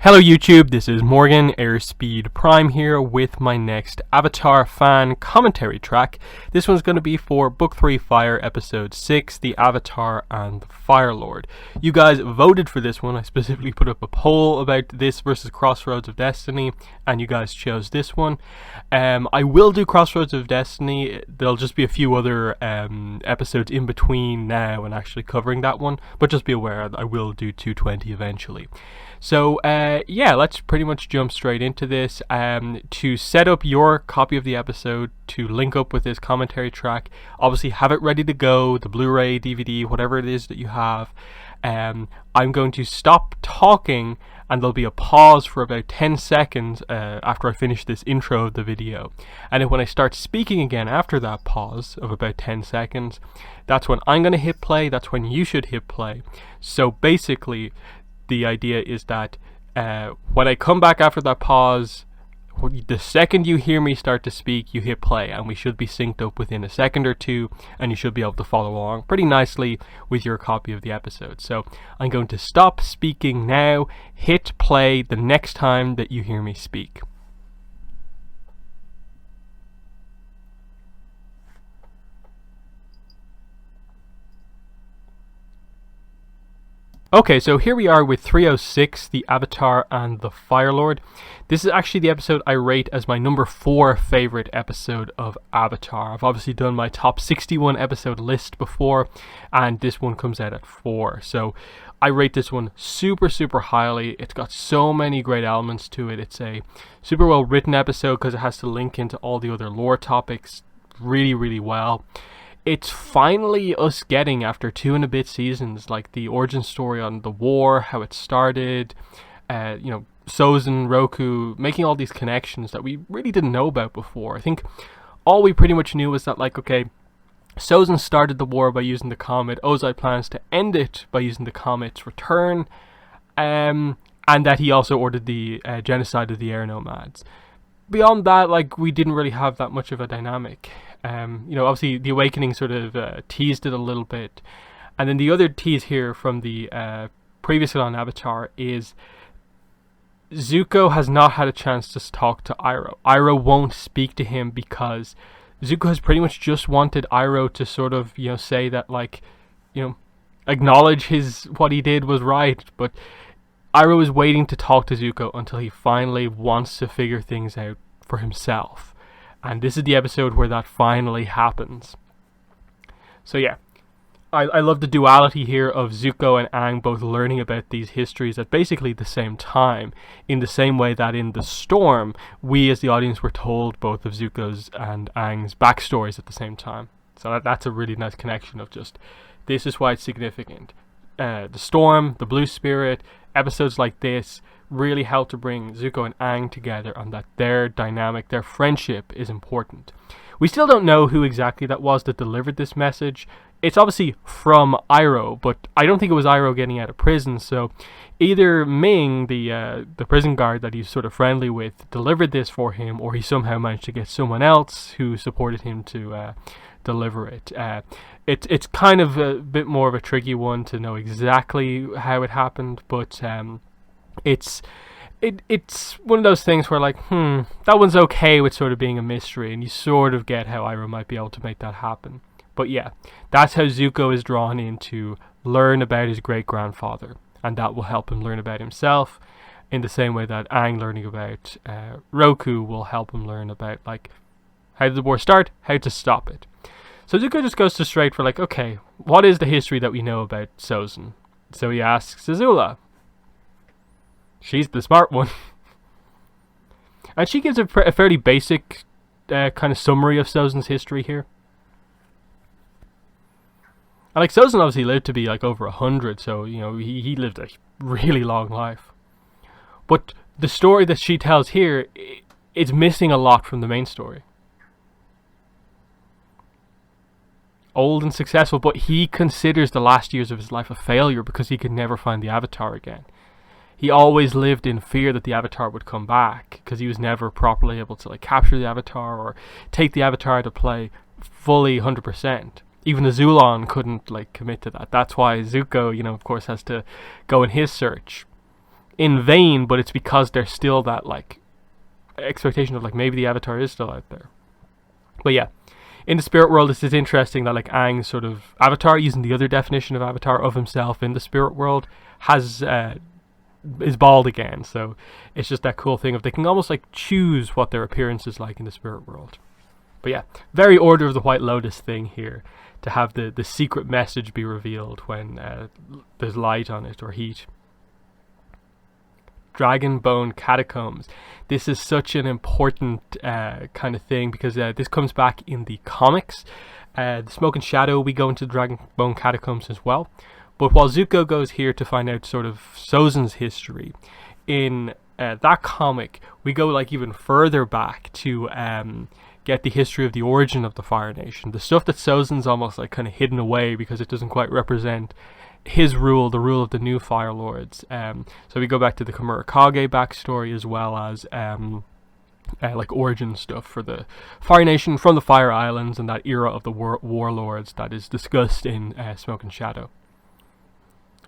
Hello YouTube, this is Morgan, Airspeed Prime here with my next Avatar fan commentary track. This one's going to be for Book 3 Fire Episode 6, The Avatar and the Firelord. You guys voted for this one. I specifically put up a poll about this versus Crossroads of Destiny, and you guys chose this one. I will do Crossroads of Destiny. There'll just be a few other episodes in between now and actually covering that one, but just be aware I will do 220 eventually. So yeah, let's pretty much jump straight into this. To set up your copy of the episode, to link up with this commentary track, obviously have it ready to go, the Blu-ray, DVD, whatever it is that you have. I'm going to stop talking and there'll be a pause for about 10 seconds after I finish this intro of the video. And then when I start speaking again after that pause of about 10 seconds, that's when I'm going to hit play, that's when you should hit play. So basically, the idea is that when I come back after that pause, the second you hear me start to speak, you hit play, and we should be synced up within a second or two, and you should be able to follow along pretty nicely with your copy of the episode. So I'm going to stop speaking now, hit play the next time that you hear me speak. Okay, so here we are with 306, The Avatar and the Firelord. This is actually the episode I rate as my number 4 favorite episode of Avatar. I've obviously done my top 61 episode list before, and this one comes out at 4. So I rate this one super highly. It's got so many great elements to it. It's a super well written episode because it has to link into all the other lore topics really well. It's finally us getting, after 2 and a bit seasons, like the origin story on the war, how it started, Sozin, Roku, making all these connections that we really didn't know about before. I think all we pretty much knew was that, like, okay, Sozin started the war by using the comet, Ozai plans to end it by using the comet's return, and that he also ordered the genocide of the air nomads. Beyond that, like, we didn't really have that much of a dynamic. Obviously the Awakening sort of teased it a little bit. And then the other tease here from the previous on Avatar is Zuko has not had a chance to talk to Iroh. Iroh won't speak to him because Zuko has pretty much just wanted Iroh to sort of, say that, like, acknowledge what he did was right. But Iroh is waiting to talk to Zuko until he finally wants to figure things out for himself. And this is the episode where that finally happens. So yeah, I love the duality here of Zuko and Aang both learning about these histories at basically the same time, in the same way that in The Storm, we as the audience were told both of Zuko's and Aang's backstories at the same time. So that's a really nice connection of just, this is why it's significant. The Storm, the Blue Spirit, episodes like this really help to bring Zuko and Aang together, and that their dynamic, their friendship is important. We still don't know who exactly that was that delivered this message. It's obviously from Iroh, but I don't think it was Iroh getting out of prison, so either Ming, the prison guard that he's sort of friendly with, delivered this for him, or he somehow managed to get someone else who supported him to deliver it. It's kind of a bit more of a tricky one to know exactly how it happened, but it's one of those things where, like, that one's okay with sort of being a mystery, and you sort of get how Iroh might be able to make that happen. But yeah, that's how Zuko is drawn in to learn about his great-grandfather, and that will help him learn about himself in the same way that Aang learning about Roku will help him learn about, like, how did the war start, how to stop it. So Zuko just goes to straight for, like, okay, what is the history that we know about Sozin? So he asks Azula. She's the smart one. And she gives a fairly basic kind of summary of Sozin's history here. And, like, Sozin obviously lived to be, like, over 100, so, he lived a really long life. But the story that she tells here is missing a lot from the main story. Old and successful, but he considers the last years of his life a failure because he could never find the Avatar again. He always lived in fear that the Avatar would come back because he was never properly able to, like, capture the Avatar or take the Avatar to play fully 100%. Even the Zulon couldn't, like, commit to that. That's why Zuko, of course, has to go in his search. in vain, but it's because there's still that like expectation of like maybe the Avatar is still out there. But yeah, in the spirit world, this is interesting that like Aang's sort of avatar, using the other definition of avatar of himself in the spirit world, has is bald again. So it's just that cool thing of they can almost like choose what their appearance is like in the spirit world. But yeah, very Order of the White Lotus thing here, to have the secret message be revealed when there's light on it or heat. Dragon Bone Catacombs. This is such an important kind of thing because this comes back in the comics. The Smoke and Shadow, we go into the Dragon Bone Catacombs as well. But while Zuko goes here to find out sort of Sozin's history, in that comic, we go like even further back to get the history of the origin of the Fire Nation. The stuff that Sozin's almost like kind of hidden away because it doesn't quite represent his rule, the rule of the new Fire Lords. So we go back to the Kamura Kage backstory, as well as like origin stuff for the Fire Nation from the Fire Islands and that era of the warlords that is discussed in Smoke and Shadow.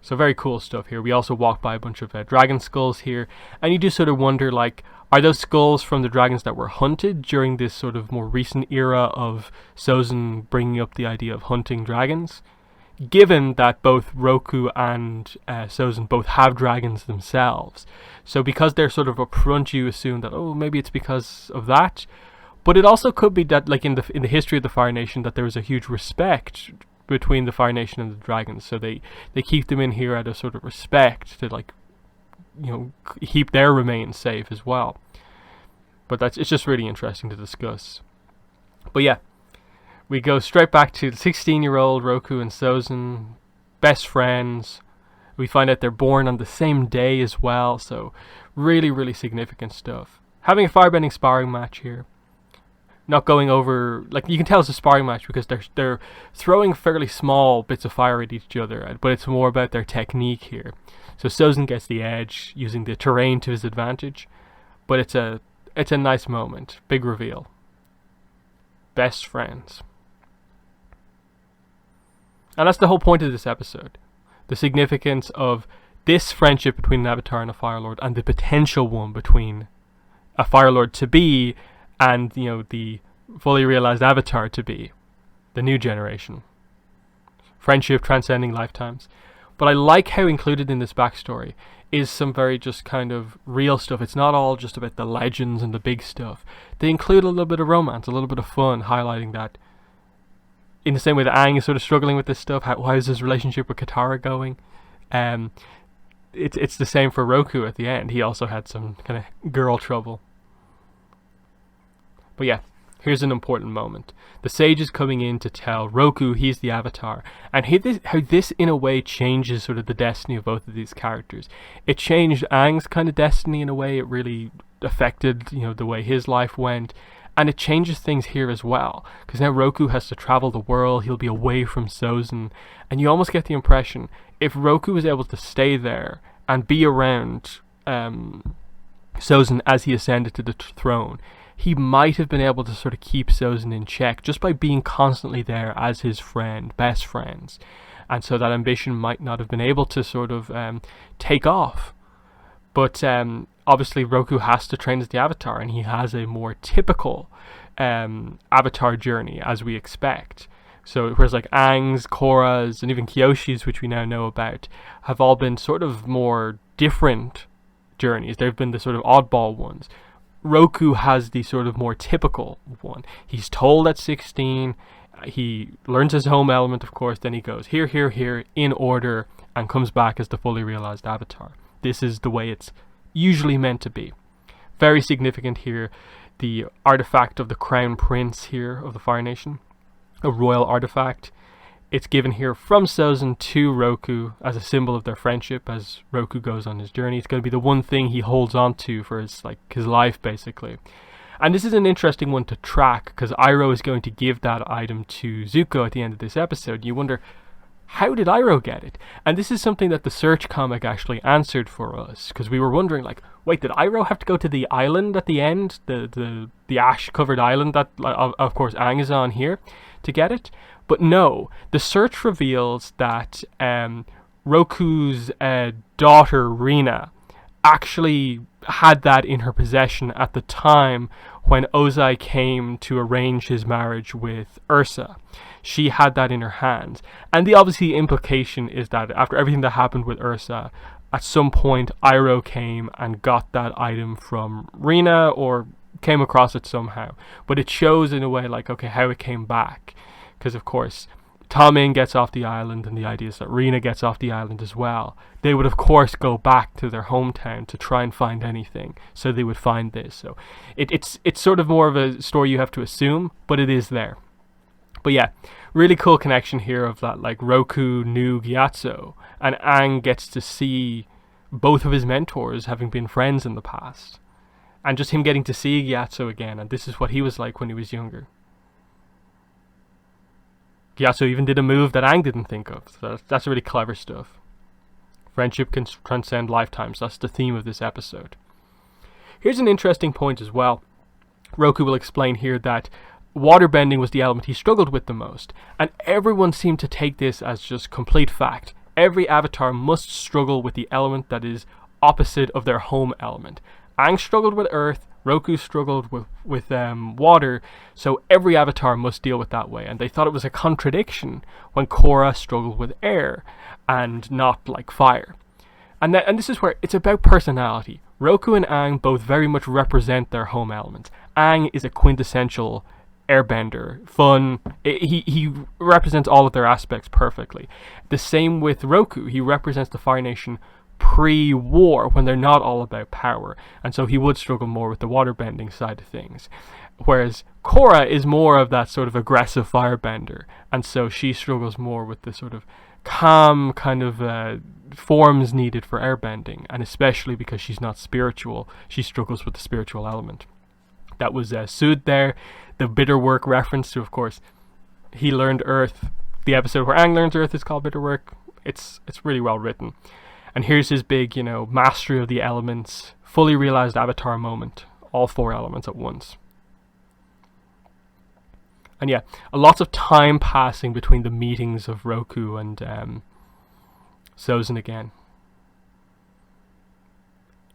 So very cool stuff here. We also walk by a bunch of dragon skulls here, and you do sort of wonder, like, are those skulls from the dragons that were hunted during this sort of more recent era of Sozin bringing up the idea of hunting dragons? Given that both Roku and Sozin both have dragons themselves. So because they're sort of upfront, you assume that, oh, maybe it's because of that. But it also could be that, like in the history of the Fire Nation, that there was a huge respect between the Fire Nation and the dragons. So they keep them in here out of sort of respect to, like, you know, keep their remains safe as well. But it's just really interesting to discuss. But yeah, we go straight back to the 16-year-old Roku and Sozin, best friends. We find out they're born on the same day as well, so really, really significant stuff. Having a firebending sparring match here. Not going over, like, you can tell it's a sparring match because they're throwing fairly small bits of fire at each other, but it's more about their technique here. So Sozin gets the edge using the terrain to his advantage, but it's a nice moment. Big reveal. Best friends. And that's the whole point of this episode. The significance of this friendship between an Avatar and a Firelord, and the potential one between a Firelord to be and, you know, the fully realized Avatar to be, the new generation. Friendship transcending lifetimes. But I like how included in this backstory is some very just kind of real stuff. It's not all just about the legends and the big stuff. They include a little bit of romance, a little bit of fun, highlighting that. In the same way that Aang is sort of struggling with this stuff, how is his relationship with Katara going? It's the same for Roku at the end. He also had some kind of girl trouble. But yeah, here's an important moment. The sage is coming in to tell Roku he's the Avatar, and how this in a way changes sort of the destiny of both of these characters. It changed Aang's kind of destiny in a way. It really affected, you know, the way his life went, and it changes things here as well, because now Roku has to travel the world. He'll be away from Sozin, and you almost get the impression if Roku was able to stay there and be around Sozin as he ascended to the throne, he might have been able to sort of keep Sozin in check just by being constantly there as his friend, best friends. And so that ambition might not have been able to sort of take off. But obviously Roku has to train as the Avatar, and he has a more typical Avatar journey as we expect. So whereas like Aang's, Korra's, and even Kyoshi's, which we now know about, have all been sort of more different journeys. They've been the sort of oddball ones. Roku has the sort of more typical one. He's told at 16, he learns his home element, of course, then he goes here, here, here, in order, and comes back as the fully realized Avatar. This is the way it's usually meant to be. Very significant here, the artifact of the Crown Prince here of the Fire Nation, a royal artifact. It's given here from Sozin to Roku as a symbol of their friendship as Roku goes on his journey. It's going to be the one thing he holds on to for his life, basically. And this is an interesting one to track, because Iroh is going to give that item to Zuko at the end of this episode. You wonder, how did Iroh get it? And this is something that the Search comic actually answered for us, because we were wondering, like, wait, did Iroh have to go to the island at the end, the ash-covered island that, of course, Aang is on here, to get it? But no, the Search reveals that Roku's daughter, Rina, actually had that in her possession at the time when Ozai came to arrange his marriage with Ursa. She had that in her hands. And the obviously implication is that after everything that happened with Ursa, at some point Iroh came and got that item from Rina, or came across it somehow. But it shows in a way like, okay, how it came back. Because of course, Tommen gets off the island, and the idea is that Rina gets off the island as well. They would of course go back to their hometown to try and find anything, so they would find this. So it's sort of more of a story you have to assume, but it is there. But yeah, really cool connection here of that, like Roku knew Gyatso, and Aang gets to see both of his mentors having been friends in the past, and just him getting to see Gyatso again, and this is what he was like when he was younger. Gyatso even did a move that Aang didn't think of. So that's really clever stuff. Friendship can transcend lifetimes. That's the theme of this episode. Here's an interesting point as well. Roku will explain here that waterbending was the element he struggled with the most, and everyone seemed to take this as just complete fact. Every avatar must struggle with the element that is opposite of their home element. Aang struggled with earth, Roku struggled with water, so every avatar must deal with that way. And they thought it was a contradiction when Korra struggled with air and not like fire. And this is where it's about personality. Roku and Aang both very much represent their home elements. Aang is a quintessential airbender, fun. He represents all of their aspects perfectly. The same with Roku. He represents the Fire Nation pre-war, when they're not all about power, and so he would struggle more with the waterbending side of things, whereas Korra is more of that sort of aggressive firebender, and so she struggles more with the sort of calm kind of forms needed for airbending, and especially because she's not spiritual, she struggles with the spiritual element. That was Sud there, the bitter work reference to, of course, he learned earth. The episode where Aang learns earth is called bitter work. It's really well written. And here's his big, mastery of the elements, fully realized avatar moment. All 4 elements at once. And yeah, lots of time passing between the meetings of Roku and Sozin again.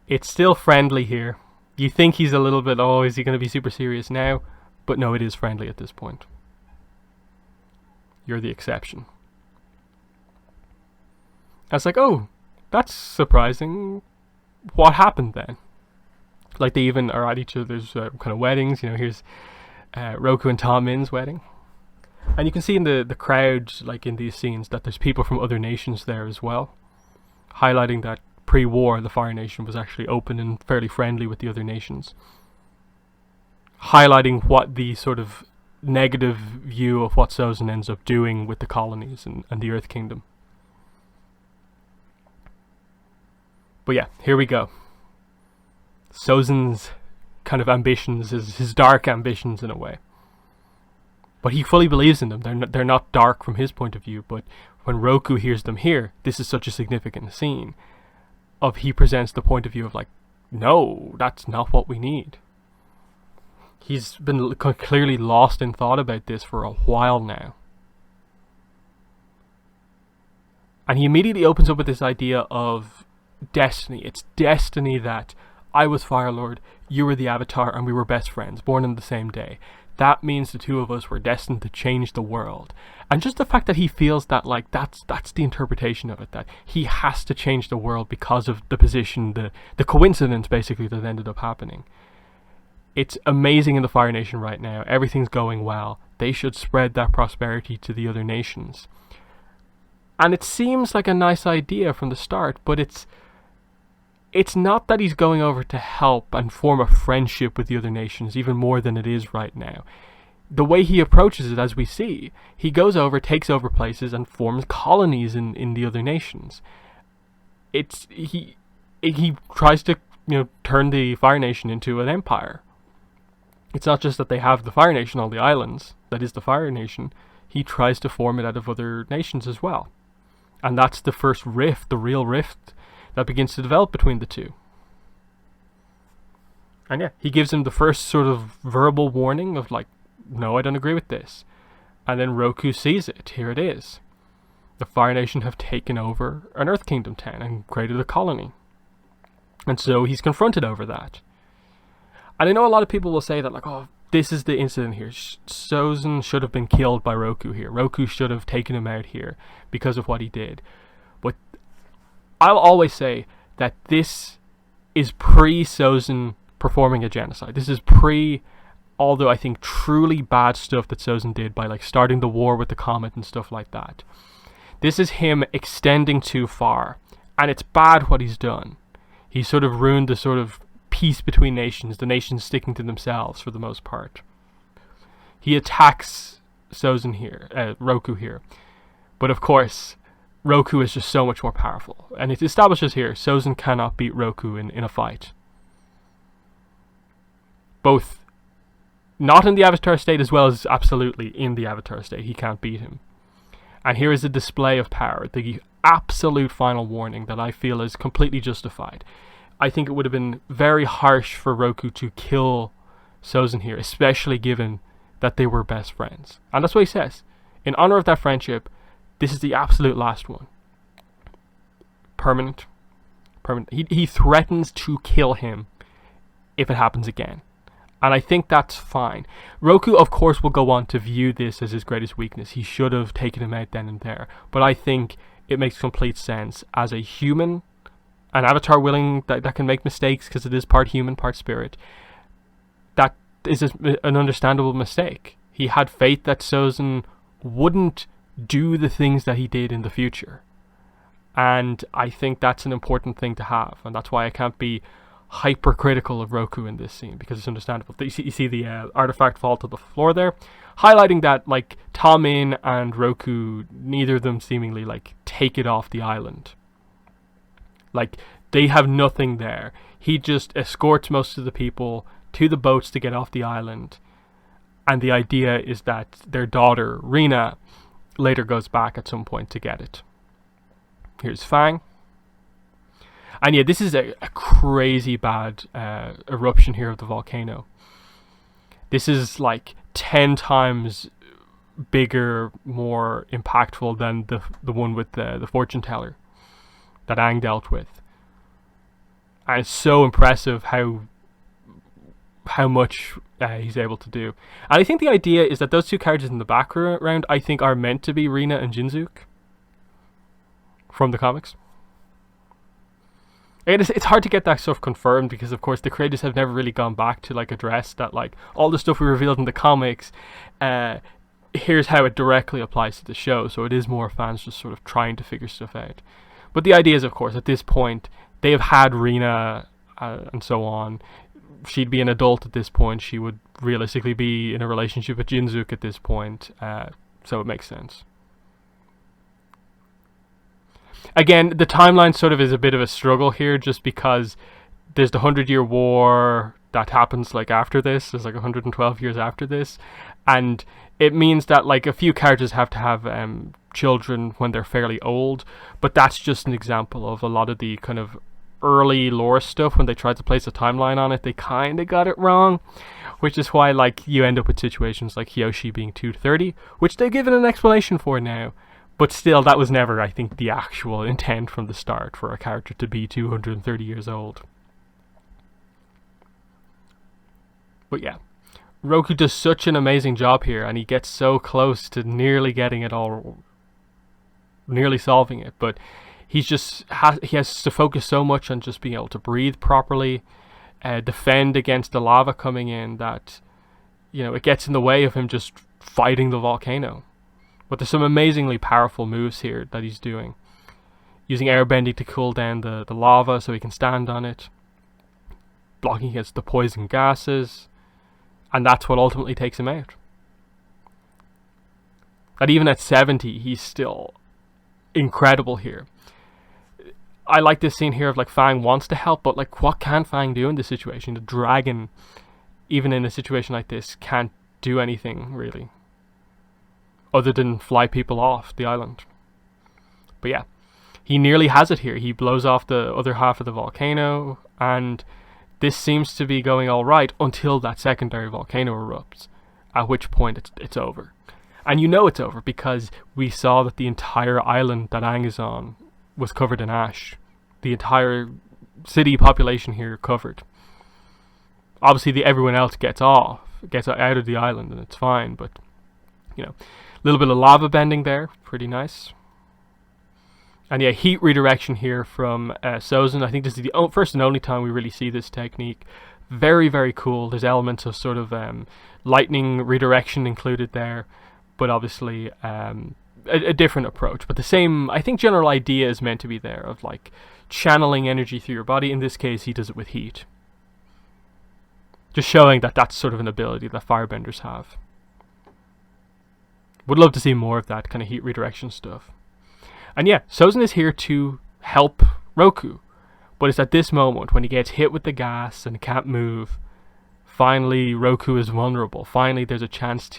It's still friendly here. You think he's a little bit, is he going to be super serious now? But no, it is friendly at this point. You're the exception. I was like, oh, that's surprising. What happened then? Like, they even are at each other's kind of weddings. Here's Roku and Tommen's wedding. And you can see in the crowd, like in these scenes, that there's people from other nations there as well. Highlighting that pre-war, the Fire Nation was actually open and fairly friendly with the other nations. Highlighting what the sort of negative view of what Sozin ends up doing with the colonies and the Earth Kingdom. But yeah, here we go. Sozin's kind of ambitions, his dark ambitions in a way. But he fully believes in them. They're not dark from his point of view, but when Roku hears them here, this is such a significant scene. He presents the point of view of like, no, that's not what we need. He's been clearly lost in thought about this for a while now. And he immediately opens up with this idea of destiny. It's destiny that I was Firelord, you were the Avatar, and we were best friends, born on the same day. That means the two of us were destined to change the world. And just the fact that he feels that, like, that's the interpretation of it, that he has to change the world because of the position, the coincidence, basically, that ended up happening. It's amazing in the Fire Nation right now. Everything's going well. They should spread that prosperity to the other nations. And it seems like a nice idea from the start, but it's not that he's going over to help and form a friendship with the other nations, even more than it is right now. The way he approaches it, as we see, he goes over, takes over places, and forms colonies in the other nations. He tries to turn the Fire Nation into an empire. It's not just that they have the Fire Nation, all the islands, that is the Fire Nation. He tries to form it out of other nations as well. And that's the first rift, the real rift, that begins to develop between the two. And yeah, he gives him the first sort of verbal warning of like, no, I don't agree with this. And then Roku sees it. Here it is. The Fire Nation have taken over an Earth Kingdom town and created a colony. And so he's confronted over that. And I know a lot of people will say that, like, oh, this is the incident here. Sozin should have been killed by Roku here. Roku should have taken him out here because of what he did. But I'll always say that this is pre-Sozin performing a genocide. This is pre, although I think truly bad stuff that Sozin did by like starting the war with the comet and stuff like that. This is him extending too far. And it's bad what he's done. He sort of ruined the sort of peace between nations, the nations sticking to themselves for the most part. He attacks Sozin here, Roku here. But of course, Roku is just so much more powerful. And it establishes here, Sozin cannot beat Roku in a fight. Both not in the Avatar state as well as absolutely in the Avatar state. He can't beat him. And here is a display of power, the absolute final warning that I feel is completely justified. I think it would have been very harsh for Roku to kill Sozin here, especially given that they were best friends. And that's what he says. In honor of that friendship, this is the absolute last one. Permanent. He threatens to kill him if it happens again. And I think that's fine. Roku, of course, will go on to view this as his greatest weakness. He should have taken him out then and there. But I think it makes complete sense as a human, an Avatar willing that can make mistakes because it is part human, part spirit. That is an understandable mistake. He had faith that Sozin wouldn't do the things that he did in the future. And I think that's an important thing to have. And that's why I can't be hypercritical of Roku in this scene, because it's understandable. You see the artifact fall to the floor there, highlighting that like Tommen and Roku, neither of them seemingly like take it off the island. Like they have nothing there. He just escorts most of the people to the boats to get off the island, and the idea is that their daughter Rena later goes back at some point to get it. Here's Fang. And yeah, this is a crazy bad eruption here of the volcano. This is like 10 times bigger, more impactful than the one with the fortune teller that Aang dealt with. And it's so impressive how much he's able to do. And I think the idea is that those two characters in the background, I think, are meant to be Rena and Jinzook from the comics. It's hard to get that stuff confirmed because, of course, the creators have never really gone back to like address that, like all the stuff we revealed in the comics. Here's how it directly applies to the show, so it is more fans just sort of trying to figure stuff out. But the idea is, of course, at this point they have had Rena and so on. She'd be an adult at this point. She would realistically be in a relationship with Jinzook at this point, so it makes sense. Again, the timeline sort of is a bit of a struggle here, just because there's the 100-year war that happens like after this. There's like 112 years after this, and it means that like a few characters have to have children when they're fairly old. But that's just an example of a lot of the kind of early lore stuff. When they tried to place a timeline on it, they kind of got it wrong, which is why like you end up with situations like Hyoshi being 230, which they've given an explanation for now. But still, that was never, I think, the actual intent from the start for a character to be 230 years old. But yeah, Roku does such an amazing job here, and he gets so close to nearly getting it all, nearly solving it. But he has to focus so much on just being able to breathe properly, defend against the lava coming in, that, you know, it gets in the way of him just fighting the volcano. But there's some amazingly powerful moves here that he's doing. Using airbending to cool down the lava so he can stand on it. Blocking against the poison gases. And that's what ultimately takes him out. That even at 70, he's still incredible here. I like this scene here of like Fang wants to help, but like what can Fang do in this situation? The dragon, even in a situation like this, can't do anything really, other than fly people off the island. But yeah, he nearly has it here. He blows off the other half of the volcano, and this seems to be going all right until that secondary volcano erupts, at which point it's over. And you know it's over because we saw that the entire island that Aang is on was covered in ash. The entire city population here covered. Obviously, everyone else gets out of the island, and it's fine. But a little bit of lava bending there, pretty nice. And yeah, heat redirection here from Sozin. I think this is the first and only time we really see this technique. Very, very cool. There's elements of sort of lightning redirection included there, but obviously a different approach. But the same, I think, general idea is meant to be there of like channeling energy through your body. In this case, he does it with heat. Just showing that that's sort of an ability that firebenders have. Would love to see more of that kind of heat redirection stuff. And yeah, Sozin is here to help Roku. But it's at this moment when he gets hit with the gas and can't move. Finally, Roku is vulnerable. Finally, there's a chance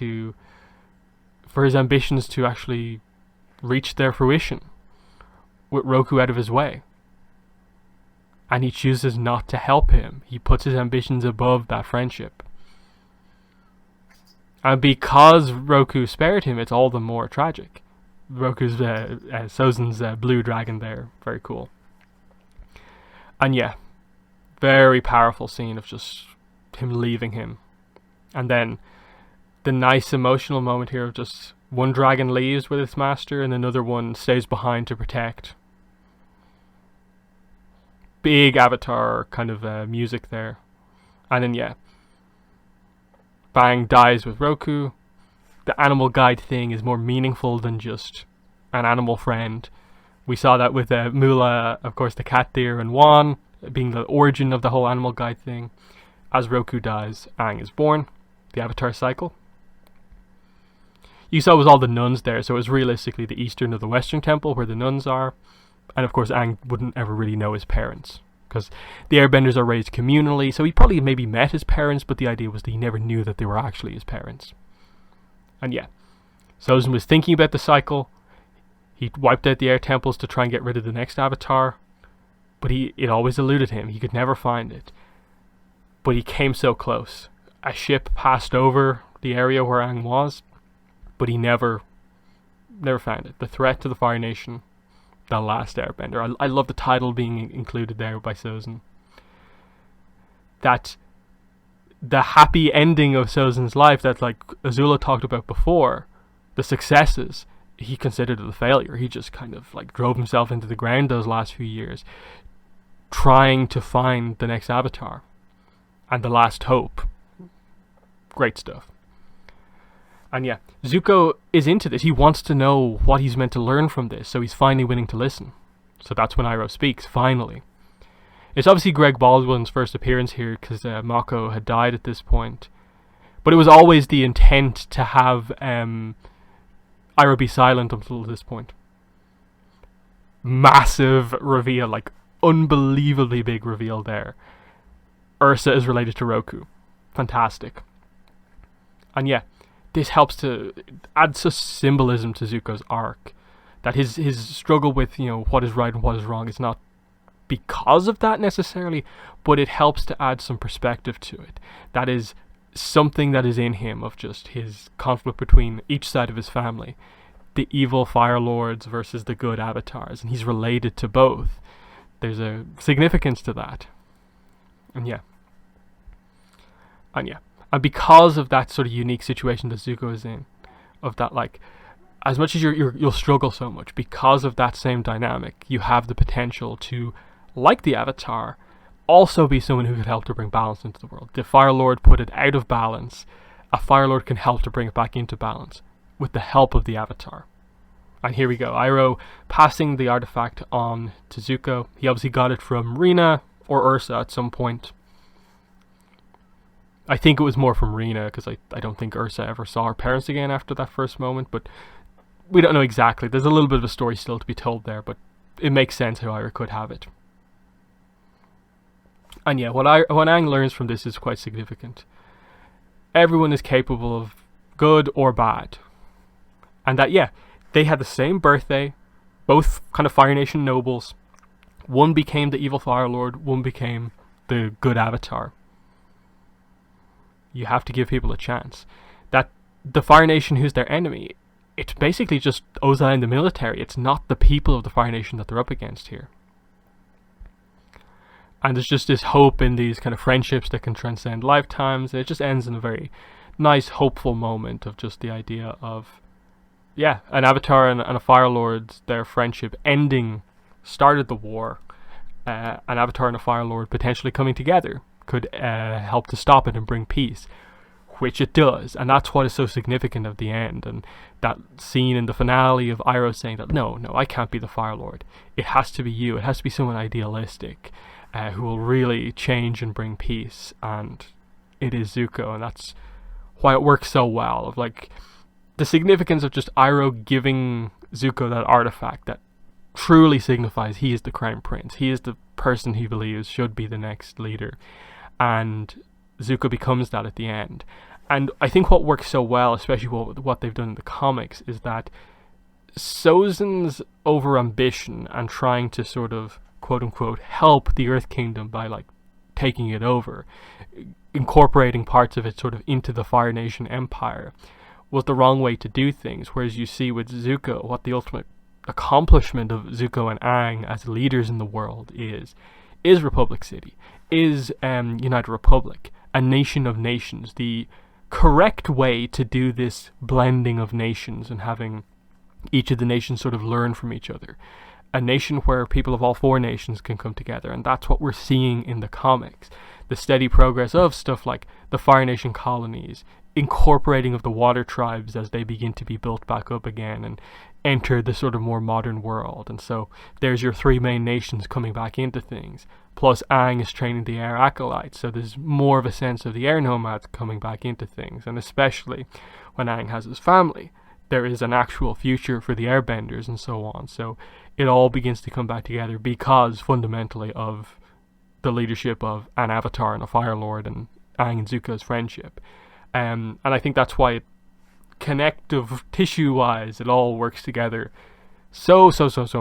for his ambitions to actually reach their fruition. With Roku out of his way. And he chooses not to help him. He puts his ambitions above that friendship. And because Roku spared him, it's all the more tragic. Roku's Sozin's blue dragon there, very cool. And yeah, very powerful scene of just him leaving him, and then the nice emotional moment here of just one dragon leaves with its master and another one stays behind to protect. Big Avatar kind of music there, and then yeah, Bang dies with Roku. The animal guide thing is more meaningful than just an animal friend. We saw that with Mula, of course, the cat deer, and Wan being the origin of the whole animal guide thing. As Roku dies, Aang is born. The Avatar cycle. You saw it was all the nuns there, so it was realistically the eastern or the western temple where the nuns are. And of course, Aang wouldn't ever really know his parents, because the airbenders are raised communally, so he probably maybe met his parents, but the idea was that he never knew that they were actually his parents. And yeah, Sozin was thinking about the cycle. He wiped out the air temples to try and get rid of the next avatar, but it always eluded him. He could never find it. But he came so close. A ship passed over the area where Aang was, but he never found it. The threat to the Fire Nation, the last airbender. I love the title being included there by Sozin. That the happy ending of Sozin's life that like Azula talked about before, the successes, he considered it a failure. He just kind of like drove himself into the ground those last few years trying to find the next avatar and the last hope. Great stuff. And yeah, Zuko is into this. He wants to know what he's meant to learn from this, so he's finally willing to listen. So that's when Iroh speaks, finally. It's obviously Greg Baldwin's first appearance here, because Mako had died at this point. But it was always the intent to have Iroh be silent until this point. Massive reveal, like unbelievably big reveal there. Ursa is related to Roku. Fantastic. And yeah, this helps to add such symbolism to Zuko's arc. That his struggle with, what is right and what is wrong is not because of that necessarily, but it helps to add some perspective to it. That is something that is in him, of just his conflict between each side of his family. The evil Fire Lords versus the good avatars, and he's related to both. There's a significance to that. And because of that sort of unique situation that Zuko is in, of that, like, as much as you'll struggle so much, because of that same dynamic, you have the potential to, like the Avatar, also be someone who could help to bring balance into the world. The Fire Lord put it out of balance. A Fire Lord can help to bring it back into balance with the help of the Avatar. And here we go. Iroh passing the artifact on to Zuko. He obviously got it from Rina or Ursa at some point. I think it was more from Rina, because I don't think Ursa ever saw her parents again after that first moment, but we don't know exactly. There's a little bit of a story still to be told there, but it makes sense how Iroh could have it. And yeah, what Aang learns from this is quite significant. Everyone is capable of good or bad. And that, yeah, they had the same birthday, both kind of Fire Nation nobles. One became the evil Fire Lord, one became the good Avatar. You have to give people a chance. That the Fire Nation who's their enemy, it's basically just Ozai and the military. It's not the people of the Fire Nation that they're up against here. And there's just this hope in these kind of friendships that can transcend lifetimes. And it just ends in a very nice, hopeful moment of just the idea of, yeah, an Avatar and a Firelord, their friendship ending started the war. An Avatar and a Firelord potentially coming together could help to stop it and bring peace, which it does. And that's what is so significant of the end. And that scene in the finale of Iroh saying that, no, I can't be the Firelord. It has to be you. It has to be someone idealistic who will really change and bring peace. And it is Zuko. And that's why it works so well. Of like the significance of just Iroh giving Zuko that artifact that truly signifies he is the Crown Prince. He is the person he believes should be the next leader. And Zuko becomes that at the end. And I think what works so well, especially what they've done in the comics, is that Sozin's over-ambition and trying to sort of, quote-unquote, help the Earth Kingdom by, like, taking it over, incorporating parts of it sort of into the Fire Nation Empire, was the wrong way to do things. Whereas you see with Zuko, what the ultimate accomplishment of Zuko and Aang as leaders in the world is Republic City, is United Republic, a nation of nations, the correct way to do this blending of nations and having each of the nations sort of learn from each other. A nation where people of all four nations can come together, and that's what we're seeing in the comics. The steady progress of stuff like the Fire Nation colonies, incorporating of the water tribes as they begin to be built back up again and enter the sort of more modern world. And so there's your three main nations coming back into things. Plus Aang is training the air acolytes, so there's more of a sense of the air nomads coming back into things. And especially when Aang has his family, there is an actual future for the airbenders and so on. So it all begins to come back together because fundamentally of the leadership of an Avatar and a Firelord and Aang and Zuko's friendship. And I think that's why connective tissue wise it all works together so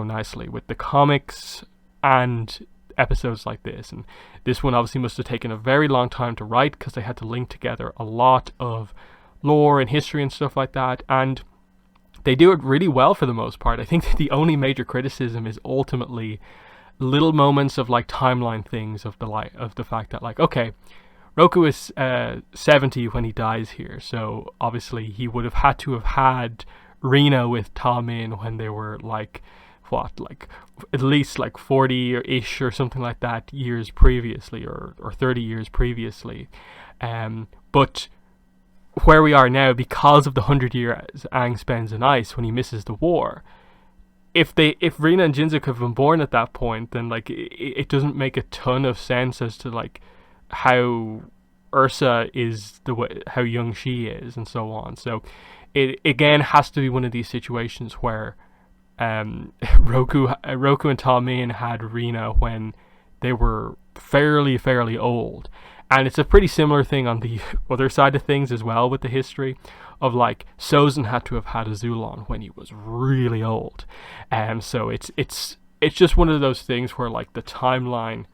nicely with the comics and episodes like this. And this one obviously must have taken a very long time to write because they had to link together a lot of lore and history and stuff like that, and they do it really well for the most part. I think that the only major criticism is ultimately little moments of like timeline things of the fact that, like, okay, Roku is 70 when he dies here, so obviously he would have had to have had Rena with Ta Min when they were like at least like 40-ish or something like that years previously, or 30 years previously. But where we are now, because of the 100 years Aang spends in ice when he misses the war, if Rena and Jinzuk have been born at that point, then like it doesn't make a ton of sense as to like how Ursa is how young she is and so on. So it again has to be one of these situations where Roku and Ta Min had Rena when they were fairly old. And it's a pretty similar thing on the other side of things as well with the history of like Sozin had to have had a Zulon when he was really old. So it's just one of those things where like the timeline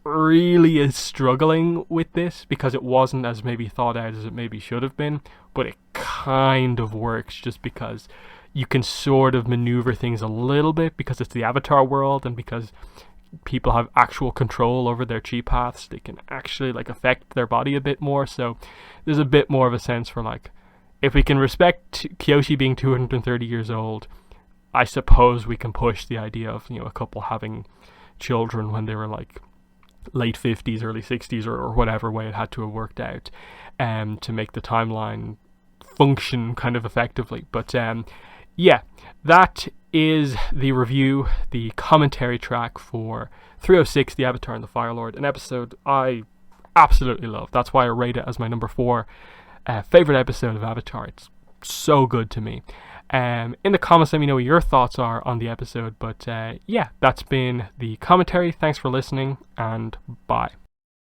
really is struggling with this because it wasn't as maybe thought out as it maybe should have been, but it kind of works just because you can sort of maneuver things a little bit because it's the Avatar world and because people have actual control over their chi paths. They can actually like affect their body a bit more, so there's a bit more of a sense for like, if we can respect Kyoshi being 230 years old, I suppose we can push the idea of, you know, a couple having children when they were like late 50s, early 60s, or whatever way it had to have worked out to make the timeline function kind of effectively. But yeah, that is the review, the commentary track for 306, The Avatar and the Firelord, an episode I absolutely love. That's why I rate it as my number 4 favorite episode of Avatar. It's so good to me. In the comments, let me know what your thoughts are on the episode. But yeah, that's been the commentary. Thanks for listening, and bye.